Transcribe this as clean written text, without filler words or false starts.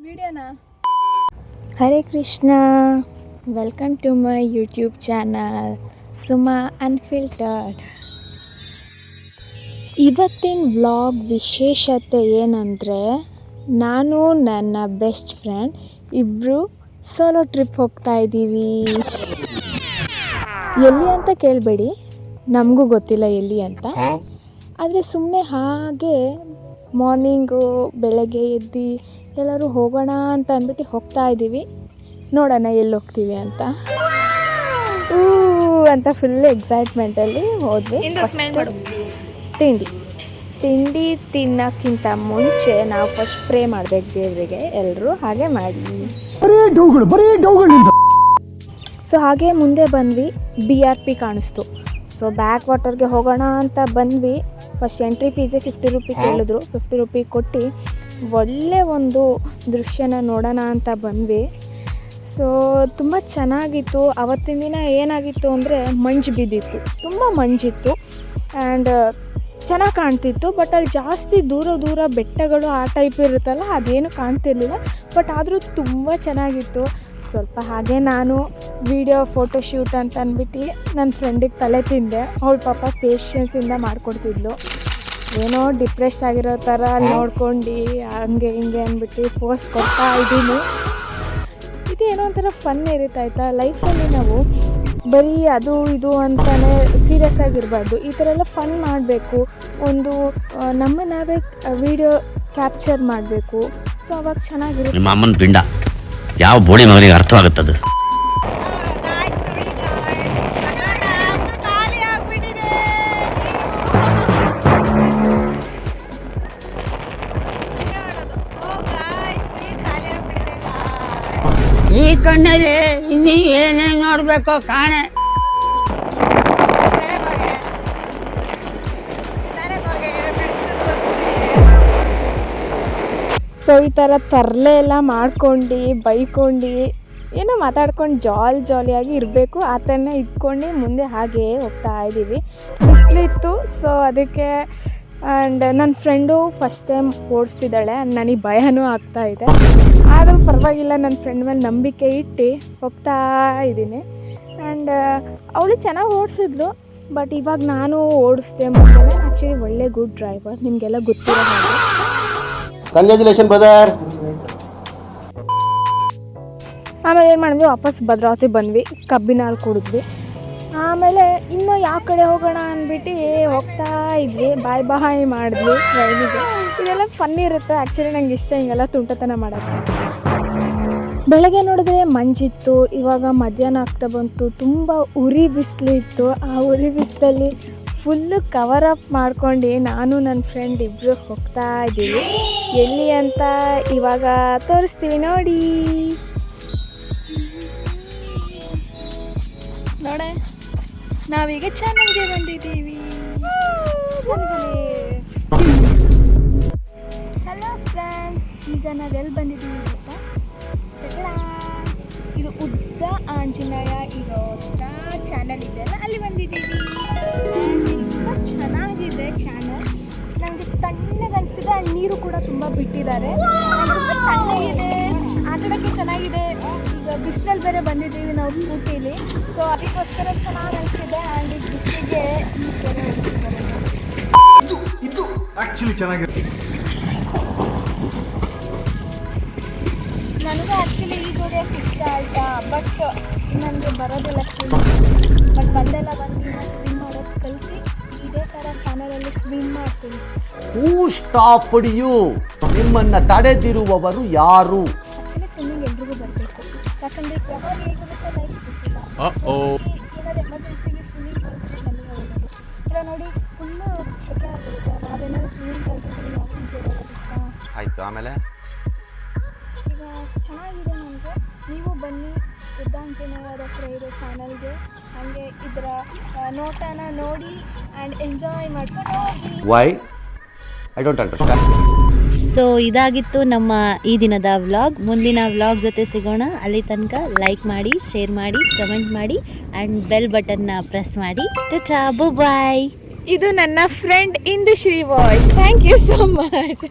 ವಿಡಿಯೋನಾ? Hare Krishna, welcome to my YouTube channel Suma unfiltered. ಇವತ್ತಿನ vlog ವಿಶೇಷತೆ ಏನಂದರೆ, ನಾನು ನನ್ನ ಬೆಸ್ಟ್ ಫ್ರೆಂಡ್ ಇಬ್ಬರು ಸೋಲೋ ಟ್ರಿಪ್ ಹೋಗ್ತಾ ಇದ್ದೀವಿ. ಎಲ್ಲಿ ಅಂತ ಕೇಳಬೇಡಿ, ನಮಗೂ ಗೊತ್ತಿಲ್ಲ ಎಲ್ಲಿ ಅಂತ. ಆದರೆ ಸುಮ್ಮನೆ ಹಾಗೆ ಮಾರ್ನಿಂಗು ಬೆಳಗ್ಗೆ ಎದ್ದು ಎಲ್ಲರೂ ಹೋಗೋಣ ಅಂತ ಅಂದ್ಬಿಟ್ಟು ಹೋಗ್ತಾ ಇದ್ದೀವಿ. ನೋಡೋಣ ಎಲ್ಲಿ ಹೋಗ್ತೀವಿ ಅಂತ ಅಂತ ಫುಲ್ ಎಕ್ಸೈಟ್ಮೆಂಟಲ್ಲಿ ಹೋದ್ವಿ. ತಿಂಡಿ ತಿನ್ನೋಕ್ಕಿಂತ ಮುಂಚೆ ನಾವು ಫಸ್ಟ್ ಪ್ರೇ ಮಾಡಬೇಕು ದೇವರಿಗೆ. ಎಲ್ಲರೂ ಹಾಗೆ ಮಾಡಿ. ಸೊ ಹಾಗೆ ಮುಂದೆ ಬಂದ್ವಿ, BRP ಕಾಣಿಸ್ತು. ಸೊ ಬ್ಯಾಕ್ ವಾಟರ್ಗೆ ಹೋಗೋಣ ಅಂತ ಬಂದ್ವಿ. ಫಸ್ಟ್ ಎಂಟ್ರಿ ಫೀಸೇ 50 ರೂಪಿ ಕೇಳಿದ್ರು. 50 ರೂಪಿ ಕೊಟ್ಟು ಒಳ್ಳೆ ಒಂದು ದೃಶ್ಯನ ನೋಡೋಣ ಅಂತ ಬಂದ್ವಿ. ಸೊ ತುಂಬ ಚೆನ್ನಾಗಿತ್ತು. ಅವತ್ತಿನ ದಿನ ಏನಾಗಿತ್ತು ಅಂದರೆ ಮಂಜು ಬಿದ್ದಿತ್ತು, ತುಂಬ ಮಂಜಿತ್ತು ಆ್ಯಂಡ್ ಚೆನ್ನಾಗಿ ಕಾಣ್ತಿತ್ತು. ಬಟ್ ಅಲ್ಲಿ ಜಾಸ್ತಿ ದೂರ ಬೆಟ್ಟಗಳು ಆ ಟೈಪ್ ಇರುತ್ತಲ್ಲ, ಅದೇನು ಕಾಣ್ತಿರ್ಲಿಲ್ಲ. ಬಟ್ ಆದರೂ ತುಂಬ ಚೆನ್ನಾಗಿತ್ತು. ಸ್ವಲ್ಪ ಹಾಗೆ ನಾನು ವಿಡಿಯೋ ಫೋಟೋಶೂಟ್ ಅಂತ ಅಂದ್ಬಿಟ್ಟು ನನ್ನ ಫ್ರೆಂಡಿಗೆ ತಲೆ ತಿಂದೆ. ಅವಳು ಪಾಪ ಪೇಷನ್ಸಿಂದ ಮಾಡಿಕೊಡ್ತಿದ್ಲು. ಏನೋ ಡಿಪ್ರೆಸ್ ಆಗಿರೋ ಥರ ನೋಡ್ಕೊಂಡು ಹಂಗೆ ಹಿಂಗೆ ಅಂದ್ಬಿಟ್ಟು ಪೋಸ್ಟ್ ಕೊಡ್ತಾ ಇದ್ದೀನಿ. ಇದೇನೋ ಒಂಥರ ಫನ್ ಇರುತ್ತೆ ಆಯಿತಾ. ಲೈಫಲ್ಲಿ ನಾವು ಬರೀ ಅದು ಇದು ಅಂತಲೇ ಸೀರಿಯಸ್ ಆಗಿರಬಾರ್ದು. ಈ ಥರ ಎಲ್ಲ ಫನ್ ಮಾಡಬೇಕು. ಒಂದು ನಮ್ಮನ್ನು ನಾವೇ ವಿಡಿಯೋ ಕ್ಯಾಪ್ಚರ್ ಮಾಡಬೇಕು. ಸೊ ಅವಾಗ ಚೆನ್ನಾಗಿರುತ್ತೆ. ನಿಮ್ಮ ಅಮ್ಮನ ಪಿಂಡ ಯಾವ ಬೋಳಿ ಮಗನಿಗೆ ಅರ್ಥವಾಗುತ್ತದೆ. ಈ ಕಣ್ಣಲ್ಲಿ ಇನ್ನೀ ಏನೇನು ನೋಡಬೇಕೋ ಕಾಣೆ. ಸೊ ಈ ಥರ ತರಲೆ ಎಲ್ಲ ಮಾಡ್ಕೊಂಡು ಬೈಕೊಂಡು ಏನೋ ಮಾತಾಡ್ಕೊಂಡು ಜಾಲಿಯಾಗಿ ಇರಬೇಕು. ಆ ಥರನೇ ಇಟ್ಕೊಂಡು ಮುಂದೆ ಹಾಗೆ ಹೋಗ್ತಾ ಇದ್ದೀವಿ. ಬಿಸಿಲಿತ್ತು, ಸೊ ಅದಕ್ಕೆ. ಆ್ಯಂಡ್ ನನ್ನ ಫ್ರೆಂಡು ಫಸ್ಟ್ ಟೈಮ್ ಓಡಿಸ್ತಿದ್ದಾಳೆ. ನನಗೆ ಭಯನೂ ಆಗ್ತಾಯಿದೆ. ಆದರೂ ಪರವಾಗಿಲ್ಲ, ನನ್ನ ಫ್ರೆಂಡ್ ಮೇಲೆ ನಂಬಿಕೆ ಇಟ್ಟು ಹೋಗ್ತಾ ಇದ್ದೀನಿ. ಆ್ಯಂಡ್ ಅವಳು ಚೆನ್ನಾಗಿ ಓಡಿಸಿದ್ಲು. ಬಟ್ ಇವಾಗ ನಾನು ಓಡಿಸ್ದೆ ಮುಂದೆ. ಆ್ಯಕ್ಚುಲಿ ಒಳ್ಳೆ ಗುಡ್ ಡ್ರೈವರ್, ನಿಮಗೆಲ್ಲ ಗೊತ್ತಿರೋ ಹಾಗೆ. Congratulation brother. ಆಮೇಲೆ ಏನು ಮಾಡಿದ್ವಿ, ವಾಪಸ್ ಭದ್ರಾವತಿ ಬಂದ್ವಿ. ಕಬ್ಬಿನ ಹಾಲು ಕುಡಿದ್ವಿ. ಆಮೇಲೆ ಇನ್ನೂ ಯಾವ ಕಡೆ ಹೋಗೋಣ ಅಂದ್ಬಿಟ್ಟು ಹೋಗ್ತಾ ಇದ್ವಿ. ಬಾಯ್ ಮಾಡಿದ್ವಿ ಟ್ರೈನಿಗೆ. ಇದೆಲ್ಲ ಫನ್ ಇರುತ್ತೆ. ಆ್ಯಕ್ಚುಲಿ ನಂಗೆ ಇಷ್ಟ ಹಿಂಗೆಲ್ಲ ತುಂಟತನ ಮಾಡೋಕ್ಕೆ. ಬೆಳಗ್ಗೆ ನೋಡಿದ್ರೆ ಮಂಜಿತ್ತು, ಇವಾಗ ಮಧ್ಯಾಹ್ನ ಆಗ್ತಾ ಬಂತು. ತುಂಬ ಉರಿ ಬಿಸಿಲಿತ್ತು. ಆ ಉರಿ ಬಿಸಿಲಲ್ಲಿ ಫುಲ್ಲು ಕವರ್ ಅಪ್ ಮಾಡ್ಕೊಂಡು ನಾನು ನನ್ನ ಫ್ರೆಂಡ್ ಇಬ್ಬರು ಹೋಗ್ತಾ ಇದ್ದೀವಿ. ಎಲ್ಲಿ ಅಂತ ಇವಾಗ ತೋರಿಸ್ತೀವಿ ನೋಡಿ. ನೋಡೆ, ನಾವೀಗ ಚಾನಲ್ಗೆ ಬಂದಿದ್ದೀವಿ. ಹಲೋ ಫ್ರೆಂಡ್ಸ್, ಈಗ ನಾವೆಲ್ಲಿ ಬಂದಿದ್ದೀವಿ ಗೊತ್ತಾ? ಇದು ಉದ್ದ ಆಂಜನೇಯ ಇರೋ ಚಾನಲ್ ಇದೆಯಲ್ಲ, ಅಲ್ಲಿ ಬಂದಿದ್ದೀವಿ. ತುಂಬ ಚೆನ್ನಾಗಿದೆ ಚಾನಲ್. ನನಗೆ ತಣ್ಣಗೆ ಅನಿಸಿದೆ. ಅಲ್ಲಿ ನೀರು ಕೂಡ ತುಂಬ ಬಿಟ್ಟಿದ್ದಾರೆ. ತಣ್ಣಗಿದೆ, ಆಟಾಡೋಕ್ಕೆ ಚೆನ್ನಾಗಿದೆ. ಈಗ ಬಿಸಿಲಲ್ಲಿ ಬೇರೆ ಬಂದಿದ್ದೀವಿ ನಾವು ಸ್ಕೂಟಿಲಿ. ಸೊ ಅದಕ್ಕೋಸ್ಕರ ಚೆನ್ನಾಗಿ ಅನಿಸ್ತಿದೆ. ಆ್ಯಂಡ್ ಈ ಬಿಸಿಲಿಗೆ ಇದು ಆ್ಯಕ್ಚುಲಿ ಚೆನ್ನಾಗಿದೆ. ನನಗೂ ಆ್ಯಕ್ಚುಲಿ ಈ ಹೊಡೆಯೋಕ್ಕೆ ಇಷ್ಟ ಆಯಿತಾ. ಬಟ್ ನನಗೆ ಬರೋದಿಲ್ಲ ಸ್ವಿಮ್. ಬಟ್ ಬಂದೆಲ್ಲ ಬಂದು ಸ್ವಿಮ್ ಮಾಡೋದು ಕಲಿತು ಇದೇ ಥರ ಚಾನಲಲ್ಲಿ ಸ್ವಿಮ್ ಮಾಡ್ತೀನಿ. ಹೂ ಸ್ಟಾಪ್ಡ್ ಯು? ನಿಮ್ಮನ್ನ ತಡೆದಿರುವವರು ಯಾರು? ಆ್ಯಕ್ಚುಲಿ ಸ್ವಿಮ್ಮಿಂಗ್ ಎಲ್ರಿಗೂ ಬರಬೇಕು. ಯಾಕಂದರೆ ಯಾವಾಗ ಹೇಗಿರುತ್ತೆ ಲೈಫ್ ಗೊತ್ತಿಲ್ಲ. ಏನಾದ್ರು ಎಮರ್ಜೆನ್ಸಿಗೆ ಸ್ವಿಮ್ಮಿಂಗ್ ಕಲಿತ್ರೆ ನಮಗೆ ಒಳ್ಳೆಯದು. ಇಲ್ಲ ನೋಡಿ, ಫುಲ್ಲು ಶೆಕೆ ಆಗಿರುತ್ತೆ. ನಾವೇನಾದ್ರು ಸ್ವಿಮ್ಮಿಂಗ್ ಕಲಿತ್ರೆ ಆಯ್ತು. ಆಮೇಲೆ ಈಗ ಚೆನ್ನಾಗಿದೆ. ನನಗೆ ನೀವು ಬನ್ನಿ ಉದ್ದಾಂಜನೇಯರ ಹತ್ರ ಇರೋ ಚಾನಲ್ಗೆ. ಹಾಗೆ ಇದರ ನೋಟನ ನೋಡಿ ಆ್ಯಂಡ್ ಎಂಜಾಯ್ ಮಾಡ್ಕೊಂಡು ಹೋಗಿ. Why I don't understand. So ಇದಾಗಿತ್ತು ನಮ್ಮ ಈ ದಿನದ ವ್ಲಾಗ್. ಮುಂದಿನ ವ್ಲಾಗ್ ಜೊತೆ ಸಿಗೋಣ. ಅಲ್ಲಿ ತನಕ ಲೈಕ್ ಮಾಡಿ, ಶೇರ್ ಮಾಡಿ, ಕಮೆಂಟ್ ಮಾಡಿ ಆ್ಯಂಡ್ ಬೆಲ್ ಬಟನ್ನ ಪ್ರೆಸ್ ಮಾಡಿ. ಟಾಟಾ, ಬಾಯ್. ಇದು ನನ್ನ friend Indushree voice. Thank you so much.